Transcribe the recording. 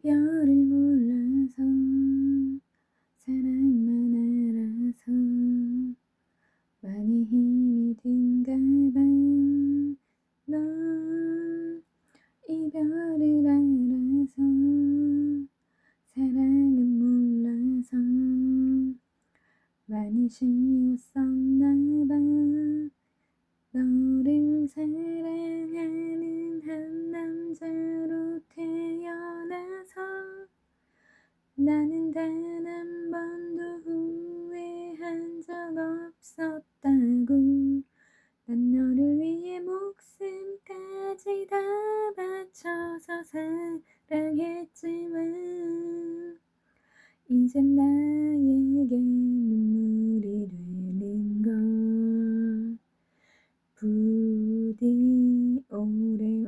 이별을 몰라서 사랑만 알아서 많이 힘이 든가 봐. 넌 이별을 알아서 사랑은 몰라서 많이 쉬웠었나 봐. 너를 사랑하는 한 남자로 태어나서 나는 단 한 번도 후회한 적 없었다고. 난 너를 위해 목숨까지 다 바쳐서 사랑했지만 이젠 나에게 눈물이 되는 걸. 부디 오래오래